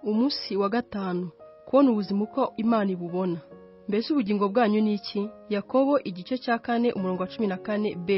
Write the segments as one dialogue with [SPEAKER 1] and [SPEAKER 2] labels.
[SPEAKER 1] Umunsi wa gatanu, kubona ubuzima uko Imana ibubona. Mbese ubugingo bwanyu ni iki? Yakobo igice cya 4 umurongo wa 14b.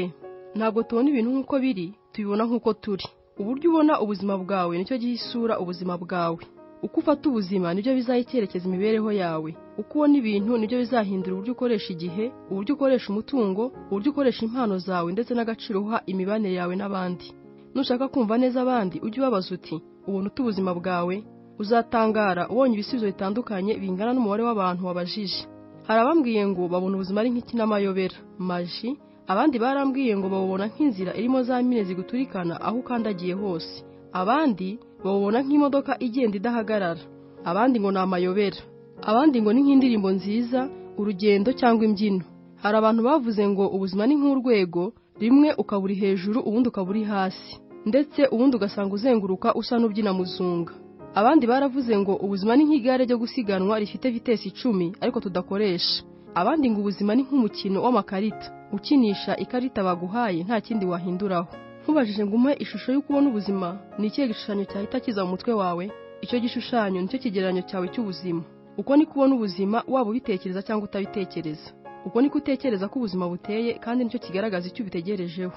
[SPEAKER 1] Ntabwo tubona ibintu nk'uko biri, tubibona nk'uko turi. Uburyo ubona ubuzima bwawe nicyo gihisura ubuzima bwawe. Uko ufata ubuzima nibyo bizayiterekeza imibereho yawe. Uko ubona ibintu nibyo bizahindura uburyo ukoresha igihe, uburyo ukoresha umutungo, uburyo ukoresha impano zawe ndetse n'agaciro uha imibanire yawe n'abandi. Nushaka kumva neza abandi, ujye ubabaza uti, ubona ubuzima bwawe? Uzatangara ubonye ibisubizo bitandukanye bingana n'umubare w'abantu wabajije. Hari abambwiye ngo babona ubuzima ari nk'ikinamayobera, maji. Abandi barambwiye ngo babona nk'inzira irimo za mine ziguturikana aho ukandagiye hose. Abandi babona nk'imodoka igenda idahagarara. Abandi ngo ni amayobera. Abandi ngo ni nk'indirimbo nziza, urugendo cyangwa imbyino. Hari abantu bavuze ngo ubuzima ni nk'urwego, rimwe ukaburi hejuru ubundi ukaburi hasi, ndetse ubundi ugasanga uzenguruka usa n'ubyina muzunga. Abandi baravuze ngo ubuzima ni nk'igare ryo gusiganwa rifite vitesi 10 ariko tudakoresha. Abandi ngo ubuzima ni nk'umukino w'amakarita, ukinisha ikarita baguhaye nta kindi wahinduraho. Nkubajije ngo umpe ishusho y'uko ubona ubuzima, ni ikihe gishushanyo cyahita kiza mu mutwe wawe? Icyo gishushanyo nicyo kigereranyo cyawe cy'ubuzima. Uko ni kubona ubuzima, waba ubitekereza cyangwa utabitekereza. Uko ni kutekereza ko ubuzima buteye, kandi nicyo kigaragaza icyo ubitegerejeho.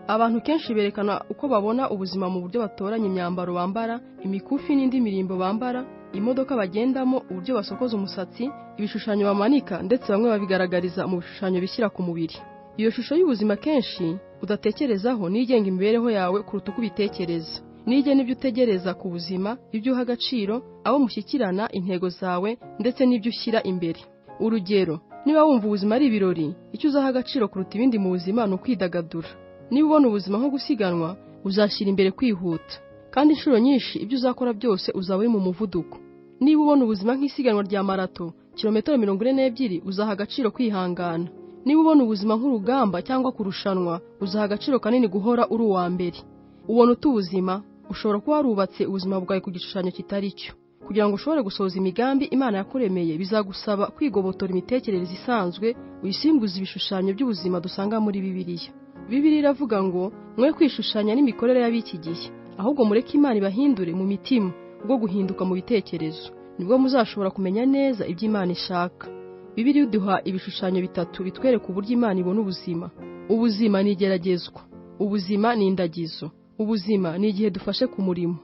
[SPEAKER 1] Abantu kenshi berekana uko babona ubuzima mu buryo batoranya imyambaro bambara, imikufi n'indi mirimbo bambara, imodoka bagendamo, uburyo basokoza umusatsi, ibishushanyo bamanika, ndetse bamwe babigaragariza mu bishushanyo bishyira ku mubiri. Iyo shusho y'ubuzima kenshi udatekerezaho nigenga imibereho yawe kuruta uko ubitekereza. Nige n'ibyo utegereza ku buzima, ibyo uha agaciro, abo mushyikirana, intego zawe, ndetse n'ibyo ushyira imbere. Urugero, niba wumva ubuzima ari ibirori, icyo uzaha agaciro kuruta ibindi mu buzima ni ukwidagadura. Niba ubona ubuzima nko gusiganwa, uzashyira imbere kwihuta, kandi inshuro nyinshi ibyo uzakora byose uzaba uri mu muvuduko. Niba ubona ubuzima nk'isiganwa rya marato, kilometero 42, uzaha agaciro kwihangana. Niba ubona ubuzima nk'urugamba cyangwa kurushanwa, uzaha agaciro kanini guhora uri uwa mbere. Ubona ubuzima, ushobora kuba warubatse ubuzima bwawe ku gishushanyo kitari cyo. Kugira ngo ushobore gusohoza imigambi Imana yakuremeye, bizagusaba kwigobotora imitekerereze isanzwe, uyisimbuza ibishushanyo by'ubuzima dusanga muri Bibiliya. Bibiliya iravuga ngo mwe kwishushanya n'imikorere y'abiki gihe, ahubwo mureke Imana ibahindure mu mitima bwo guhinduka mu bitekerezo. Nibwo muzashobora kumenya neza ibyo Imana ishaka. Bibiliya iduha ibishushanyo bitatu bitwereka uburyo Imana ibona ubuzima. Ubuzima ni igeragezwa, ubuzima ni indagizo, ubuzima ni igihe dufashe ku murimo.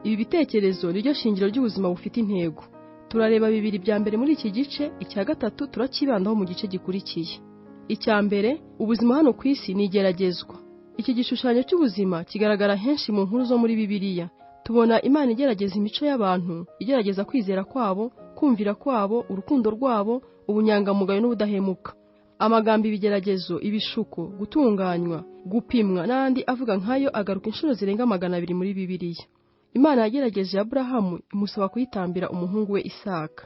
[SPEAKER 1] Ibi bitekerezo niryo shingiro ry'ubuzima bufite intego. Turareba bibiri bya mbere muri iki gice, icya gatatu turakibandaho mu gice gikurikiye. Icya mbere, ubuzima hano ku isi ni igeragezwa. Iki gishushanyo cy'ubuzima kigaragara henshi mu nkuru zo muri Bibiliya. Tubona Imana igerageza imico y'abantu, igerageza kwizera kwabo, kumvira kwabo, urukundo rwabo, ubunyangamugayo n'ubudahemuka. Amagambo ibigeragezo, ibishuko, gutunganywa, gupimwa n'andi avuga nkayo agaruka inshuro zirenga 200 muri Bibiliya. Imana yagerageje Abrahamu imusaba kuyitambira umuhungu we Isaka.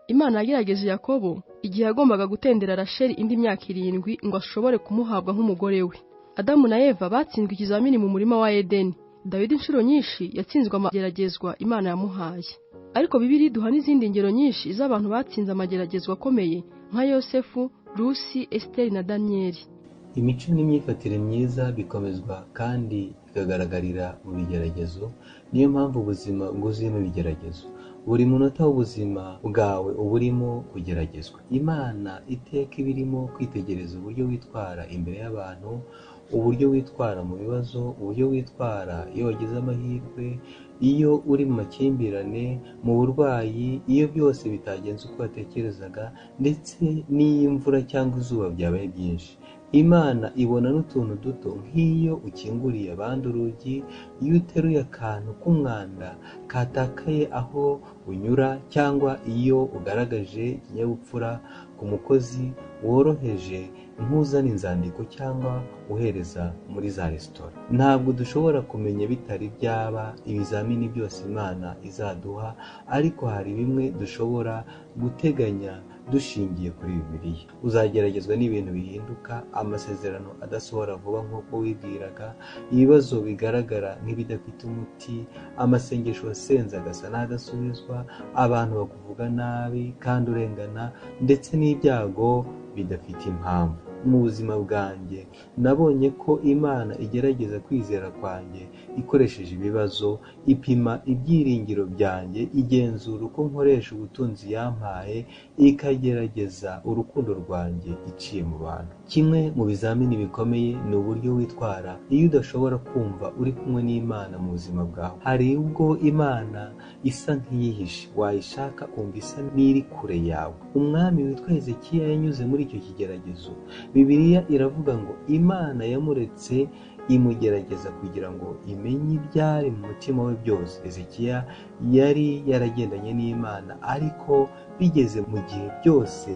[SPEAKER 1] Imana yagerageje Yakobo igihe yagombaga gutendera Rasheli indi myaka 7 ngo ashobore kumuhabwa nk'umugore we. Adamu na Eva batsinzwe ikizamini mu murima wa Edeni. Dawidi inshuro nyinshi yatsinzwe amageragezwa Imana yamuhaye. Ariko Bibiliya iduha n'izindi ngero nyinshi z'abantu batsinze amageragezwa akomeye nka Yosefu, Rusi, Esteri na Danieli.
[SPEAKER 2] Imico n'imyifatire myiza bikomezwa kandi bikagaragarira mu bigeragezo. Niyo mpamvu ubuzima bwuzuyemo ibigeragezo. Buri munota w'ubuzima bwawe uburimo kugeragezwa. Imana iteka ibirimo kwitegereza uburyo witwara imbere y'abantu, uburyo witwara mu bibazo, uburyo witwara iyo wagize amahirwe, iyo uri mu makimbirane, mu burwayi, iyo byose bitagenze uko watekerezaga, ndetse n'iyo imvura cyangwa izuba byabaye byinshi. Imana ibona n'utuntu duto, nk'iyo ukinguriye abandi urugi, iyo uteruye akantu k'umwanda katakaye aho unyura, cyangwa iyo ugaragaje ikinyabupfura ku mukozi woroheje nk'uzana inzandiko cyangwa uhereza muri za resitora. Ntabwo dushobora kumenya bitari byaba ibizamini byose Imana izaduha, ariko hari bimwe dushobora guteganya dushingiye kuri Bibiliya. Uzageragezwa n'ibintu bihinduka, amasezerano adasohora vuba nk'uko wibwiraga, ibibazo bigaragara nk'ibidafite umuti, amasengesho wasenze agasa n'adasubizwa, abantu bakuvuga nabi kandi urengana, ndetse n'ibyago bidafite impamvu. mu buzima bwanjye nabonye ko Imana igerageza kwizera kwanjye ikoresheje ibibazo, ipima ibyiringiro byanjye, igenzura uko nkoresha ubutunzi yampaye, ikagerageza urukundo rwanjye iciye mu bantu. Kimwe mu bizamini bikomeye ni uburyo witwara iyo udashobora kumva uri kumwe n'Imana mu buzima bwawe. Hari ubwo Imana isa nk'iyihishe, wayishaka kumva isa n'iri kure yawe. Umwami witwa Hezekiya yanyuze muri icyo kigeragezo. Bibiliya iravuga ngo Imana yamuretse imugerageza kugira ngo imenye ibyari mu mutima we byose. Hezekiya yari yaragendanye n'Imana, ariko bigeze mu gihe byose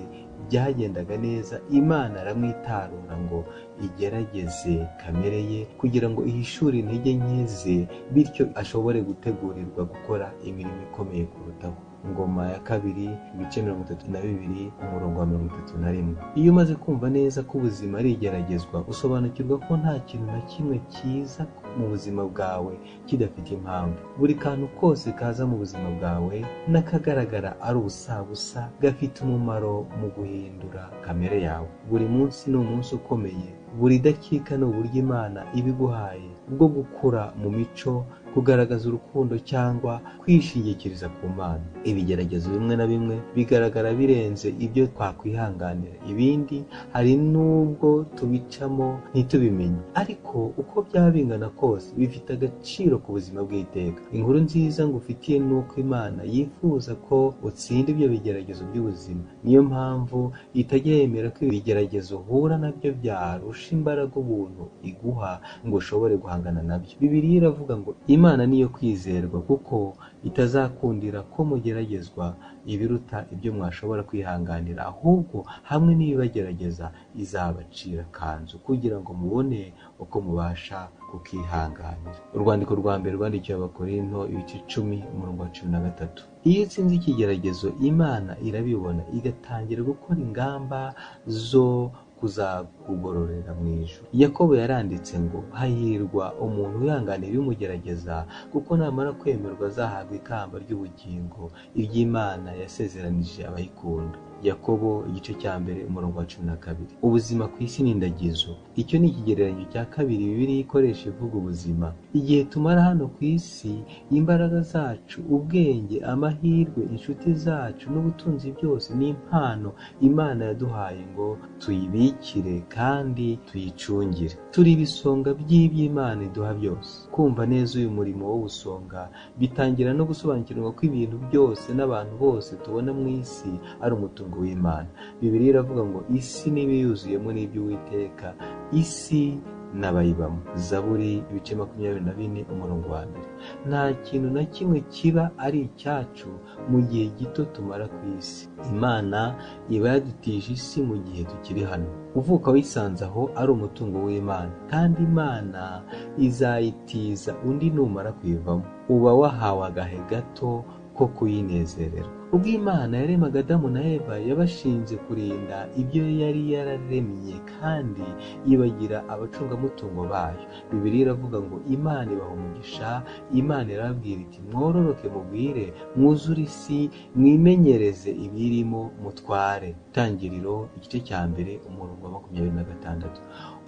[SPEAKER 2] byagendaga neza, Imana aramwitarura ngo igerageze kamere ye kugira ngo ihishure intege nke ze, bityo ashobore gutegurirwa gukora imirimo ikomeye kurutaho. Ngoma ya kabiri ibice 32 umurongo wa 31. Iyo umaze kumva neza ko ubuzima ari igeragezwa, usobanukirwa ko nta kintu na kimwe cyiza mu buzima bwawe kidafite impamvu. Buri kantu kose kaza mu buzima bwawe n'akagaragara ari ubusabusa gafite umumaro mu guhindura kamere yawe. Buri munsi ni umunsi ukomeye, buri dakika ni uburyo Imana ibiguhaye bwo gukura mu mico, kugaragaza urukundo cyangwa kwishingikiriza ku Mana. Ibigeragezo bimwe na bimwe bigaragara birenze ibyo twakwihanganira, ibindi hari n'ubwo tubicamo ntitubimenye, ariko uko byaba bingana kose bifite agaciro ku buzima bw'iteka. Inkuru nziza ngufitiye ni uko Imana yifuza ko utsinda ibyo bigeragezo by'ubuzima. Niyo mpamvu itajya yemera ko ibigeragezo uhura nabyo byarusha imbaraga ubuntu iguha ngo ushobore guhangana nabyo. Bibiliya iravuga ngo Imana niyo kwizerwa, kuko itazakundira ko mugeragezwa ibiruta ibyo mwashobora kwihanganira, ahubwo hamwe n'ibibagerageza izabacira kanzu kugira ngo mubone uko mubasha kukihanganira. Urwandiko rwa mbere rwandikiwe Abakorinto ibice 10 umurongo wa 13. Iyo utsinze ikigeragezo, Imana irabibona igatangira gukora ingamba zo kuzakugororera mu ijuru. Yakobo yaranditse ngo hahirwa umuntu wihanganira ibimugerageza, kuko namara kwemerwa azahabwa ikamba ry'ubugingo iry'Imana yasezeranije abayikunda. Yakobo igice cya mbere umurongo wa 12. Ubuzima ku isi ni indagizo. Icyo ni ikigereranyo cya kabiri Bibiliya ikoresha ivuga ubuzima. Igihe tumara hano ku isi, imbaraga zacu, ubwenge, amahirwe, inshuti zacu n'ubutunzi byose ni impano Imana yaduhaye ngo tuyibikire kandi tuyicungire. Turi ibisonga by'iby'Imana iduha byose. Kumva neza uyu murimo w'ubusonga bitangira no gusobanukirwa ko ibintu byose n'abantu bose tubona mu isi ari umutungo w'Imana. Bibiliya iravuga ngo isi n'ibiyuzuyemo n'iby'Uwiteka, isi n'abayibamo. Zaburi ibice 24 umurongo wa 1. Nta kintu na kimwe kiba ari icyacu mu gihe gito tumara ku isi. Imana iba yadutije isi mu gihe tukiri hano. Uvuka wisanze aho ari umutungo w'Imana, kandi Imana izayitiza undi numara kuyivamo. Uba wahawe agahe gato ko kuyinezerera. Ubwo Imana yaremaga Adamu na Eva, yabashinze kurinda ibyo yari yararemye kandi yibagira abacungamutungo bayo. Bibiliya iravuga ngo Imana ibaha umugisha. Imana irababwira iti mwororoke mugwire, mwuzure isi, mwimenyereze ibirimo, mutware. Itangiriro igice cya mbere umurongo wa 26.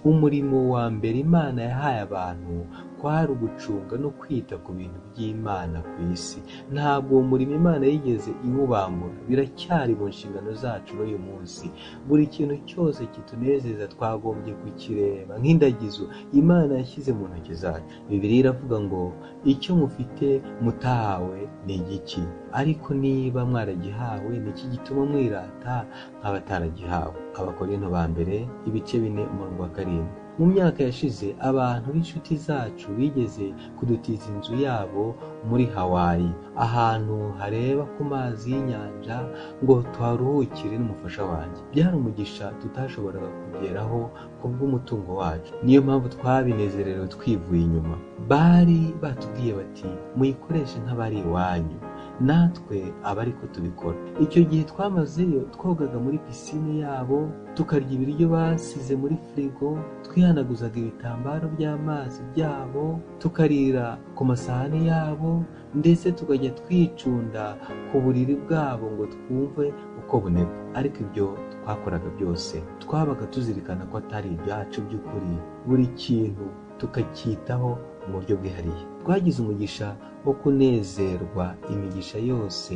[SPEAKER 2] Umurimo wa mbere Imana yahaye abantu kwari ugucunga no kwita ku bintu by'Imana ku isi. Ntabwo uwo murimo Imana yigeze iwubambura. Biracyari mu nshingano zacu n'uyu munsi. Buri kintu cyose kitunezeza twagombye kukireba nk'indagizo Imana yashyize mu ntoki zacu. Bibiliya iravuga ngo icyo mufite mutahawe ni igiki? Ariko niba mwaragihawe, ni iki gituma mwirata nk'abataragihawe? Abakorinto ba mbere ibice 4 umurongo wa 7. Mu myaka yashize, abantu b'inshuti zacu bigeze kudutiza inzu yabo muri Hawaii, ahantu hareba ku mazi y'inyanja, ngo tuharuhukire n'umufasha wanjye. Byari umugisha tutashoboraga kugeraho kubw'umutungo wacu. Niyo mpamvu twabinezerewe twivuye inyuma. Bari batubwiye bati muyikoreshe nk'abari iwanyu. natwe aba ariko tubikora. Icyo gihe twamazeyo twogaga muri pisine yabo, tukarya ibiryo basize muri firigo, twihanaguzaga ibitambaro by'amazi byabo, tukarira ku masahani yabo, ndetse tukajya twicunda ku buriri bwabo ngo twumve uko bunebwe. Ariko ibyo twakoraga byose twabaga tuzirikana ko atari ibyacu by'ukuri, buri kintu tukacyitaho mu buryo bwihariye. Twagize umugisha wo kunezerwa imigisha yose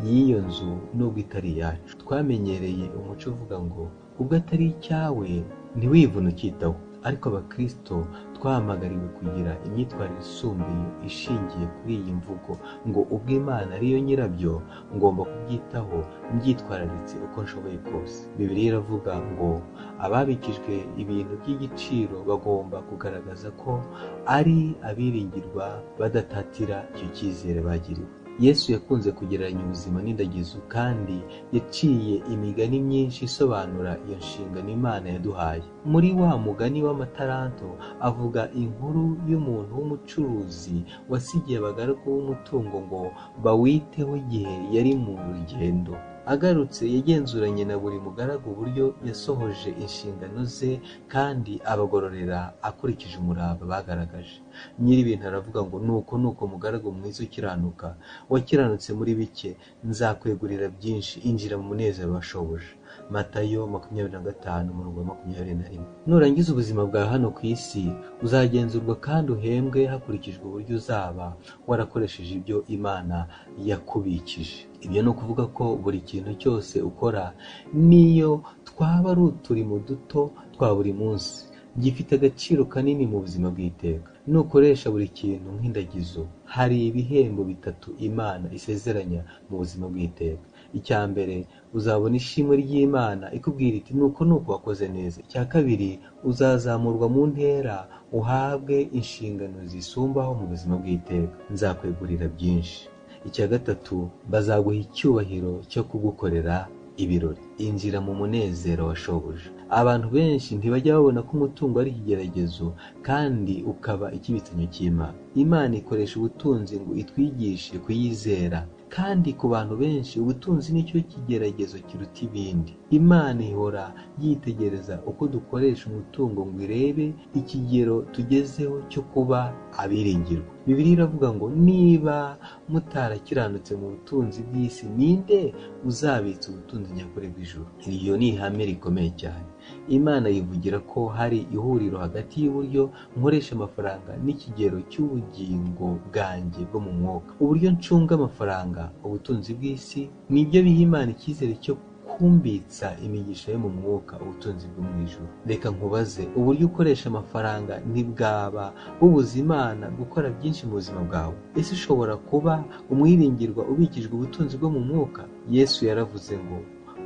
[SPEAKER 2] y'iyo nzu nubwo itari iyacu. Twamenyereye umuco uvuga ngo ubwo atari icyawe ntiwivune ucyitaho. Ariko abakristo twahamagariwe kugira imyitwarire isumbuye ishingiye kuri iyi mvugo ngo ubwo Imana ariyo nyirabyo ngomba kubyitaho mbyitwararitse uko nshoboye kose. Bibiliya iravuga ngo ababikijwe ibintu by'igiciro bagomba kugaragaza ko ari abiringirwa, badatatira icyo cyizere bagiriwe. Yesu yakunze kugereranya ubuzima n'indagizo, kandi yaciye imigani myinshi isobanura iyo nshingano Imana yaduhaye. Muri wa mugani w'amataranto avuga inkuru y'umuntu w'umucuruzi wasigiye abagaragu b'umutungo ngo bawiteho igihe yari mu rugendo. Agarutse yagenzuranye na buri mugaragu uburyo yasohoje inshingano ze kandi abagororera akurikije umurava bagaragaje. Nyir'ibintu aravuga ngo nuko mugaragu mwiza ukiranuka, wakiranutse muri bike, nzakwegurira byinshi, injira mu munezero wa shobuja. Matayo 25:21. Nurangiza ubuzima bwa hano ku isi uzagenzurwa kandi uhembwe hakurikijwe uburyo uzaba warakoresheje ibyo Imana yakubikije. Ibyo ni ukuvuga ko buri kintu cyose ukora, niyo twaba ari uturimo duto twa buri munsi, gifite agaciro kanini mu buzima bw'iteka. Nukoresha buri kintu nk'indagizo, hari ibihembo bitatu Imana isezeranya mu buzima bw'iteka. Icya mbere, uzabona ishimwe ry'Imana ikubwira iti nuko wakoze neza. Icya kabiri, uzazamurwa mu ntera uhabwe inshingano zisumbaho mu buzima bw'iteka, nzakwegurira byinshi. Icya gatatu, bazaguha icyubahiro cyo kugukorera ibirori, injira mu munezero wa shobuja. Abantu benshi ntibajya babona ko umutungo ari ikigeragezo kandi ukaba ikibitsanyo cy'Imana. Imana ikoresha ubutunzi ngo itwigishe kuyizera, kandi ku bantu benshi ubutunzi nicyo kigeragezo kiruta ibindi. Imana ihora yitegereza uko dukoresha umutungo ngo irebe ikigero tugezeho cyo kuba abiringirwa. Bibiliya iravuga ngo niba mutarakiranutse mu butunzi bw'isi, ninde uzabitsa ubutunzi nyakuri bw'ijuru? Iryo ni ihame rikomeye cyane. Imana yivugira ko hari ihuriro hagati y'uburyo nkoresha amafaranga n'ikigero cy'ubugingo bwanjye bwo mu mwuka. Uburyo ncunga amafaranga, ubutunzi bw'isi, nibyo biha Imana icyizere cyo kumbitsa imigisha yo mu mwuka, ubutunzi bwo mu ijuru. Reka nkubaze, uburyo ukoresha amafaranga ntibwaba bubuza Imana gukora byinshi mu buzima bwawe? Ese ushobora kuba umwiringirwa ubikijwe ubutunzi bwo mu mwuka? Yesu yaravuze ngo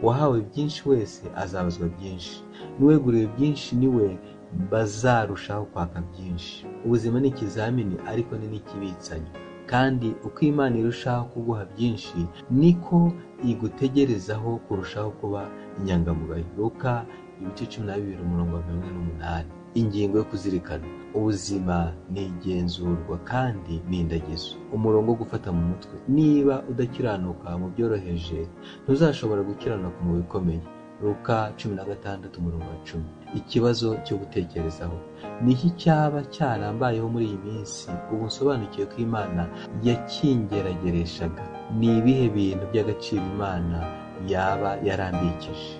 [SPEAKER 2] uwahawe byinshi wese azabazwa byinshi, n'uweguriwe byinshi niwe bazarushaho kwaka byinshi. Ubuzima ni ikizamini, ariko ni n'ikibitsanyo, kandi uko Imana irushaho kuguha byinshi niko igutegerezaho kurushaho kuba inyangamugayo. Luka 12:48. Ingingo yo kuzirikana: ubuzima ni igenzurwa kandi ni indagizo. Umurongo wo gufata mu mutwe: niba udakiranuka mu byoroheje, ntuzashobora gukiranuka mu bikomeye. Luka 16:10. Ikibazo cyo gutekerezaho: ni iki cyaba cyarambayeho muri iyi minsi ubu nsobanukiwe ko Imana yakingeragereshaga? Ni ibihe bintu by'agaciro Imana yaba yarambikije?